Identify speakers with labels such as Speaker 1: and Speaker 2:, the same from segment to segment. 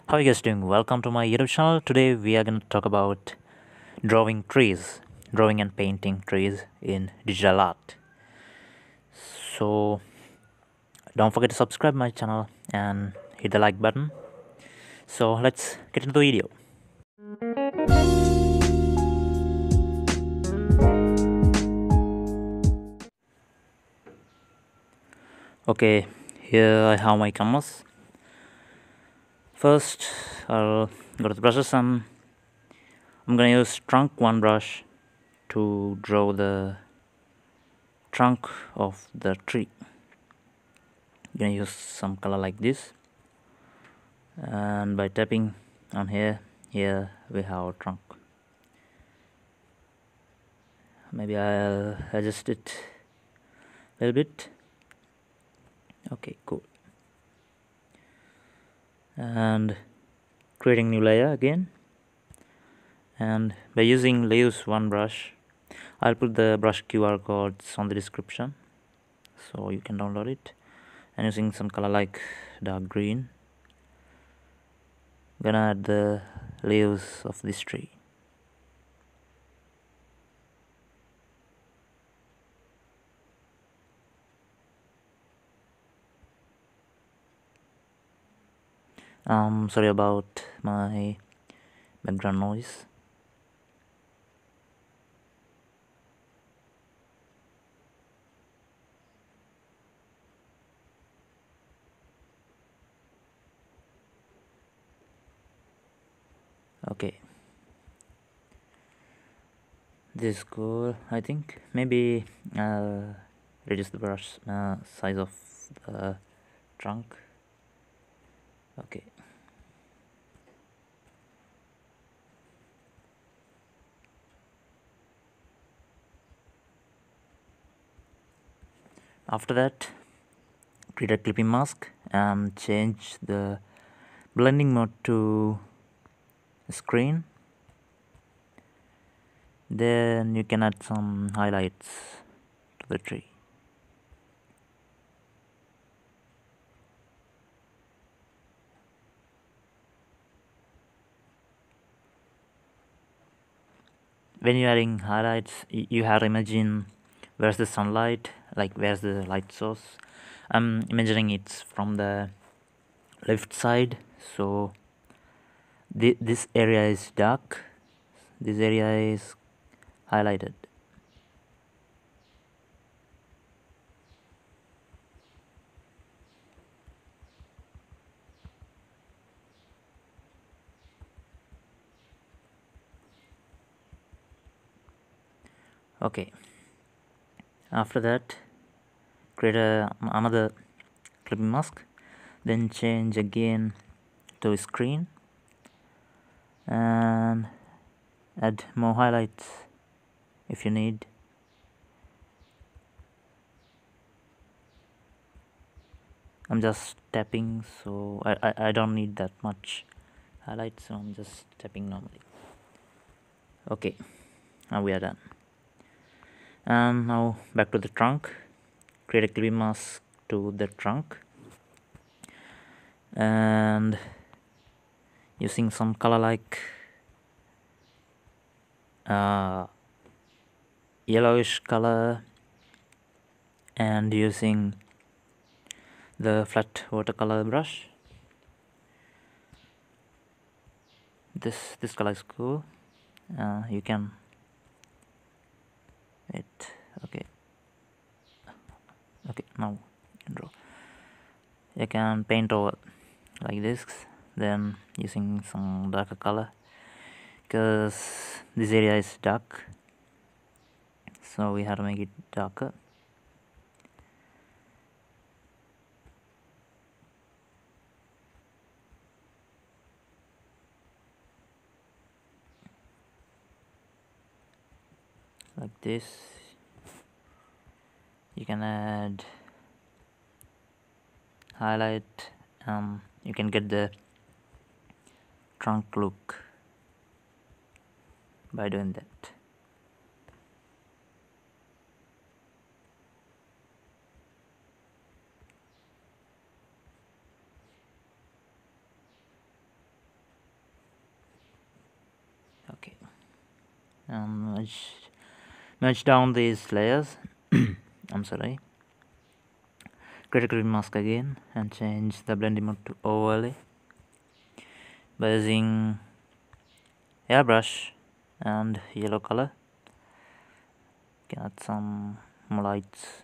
Speaker 1: How are you guys doing? Welcome to my YouTube channel. Today we are going to talk about drawing trees, drawing and painting trees in digital art. So don't forget to subscribe my channel and hit the like button. So let's get into the video. Okay, here I have my canvas. First, I'll go to the brushes and I'm gonna use trunk one brush to draw the trunk of the tree. I'm gonna use some color like this, and by tapping on here we have a trunk. Maybe I'll adjust it a little bit. Okay, cool. And creating new layer again, and by using layers one brush, I'll put the brush QR codes on the description so you can download it. And using some color like dark green, I'm gonna add the leaves of this tree. Sorry about my background noise. Okay, this is cool. I think maybe reduce the brush size of the trunk. Okay, after that, create a clipping mask and change the blending mode to screen. Then you can add some highlights to the tree. When you're adding highlights, you have to imagine where's the sunlight, like where's the light source. I'm imagining it's from the left side, so this area is dark, this area is highlighted. Okay, after that, create another clipping mask, then change again to screen and add more highlights if you need. I'm just tapping, so I don't need that much highlights, so I'm just tapping normally. Okay, now we are done. And now back to the trunk. Create a clipping mask to the trunk and using some color like yellowish color and using the flat watercolor brush. This color is cool. You can wait. Okay, now you can draw. You can paint over like this, then using some darker color because this area is dark, so we have to make it darker. Like this. You can add highlight. You can get the trunk look by doing that. and merge down these layers. I'm sorry. Create a green mask again and change the blending mode to overlay by using airbrush and yellow color. Can add some more lights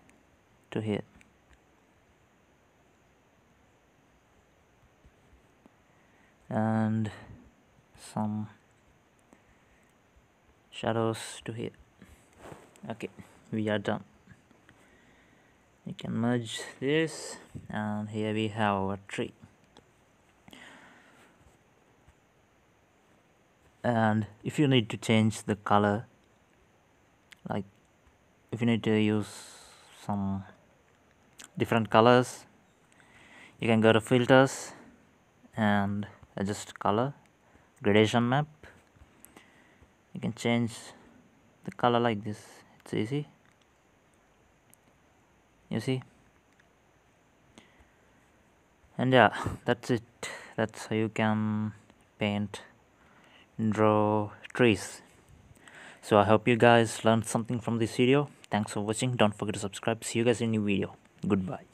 Speaker 1: to here. And some shadows to here. Okay, we are done. You can merge this, and here we have our tree. And if you need to change the color, like if you need to use some different colors, you can go to filters and adjust color, gradation map. You can change the color like this. It's easy, you see. And yeah, that's it. That's how you can paint, draw trees. So I hope you guys learned something from this video. Thanks for watching. Don't forget to subscribe. See you guys in a new video. Goodbye.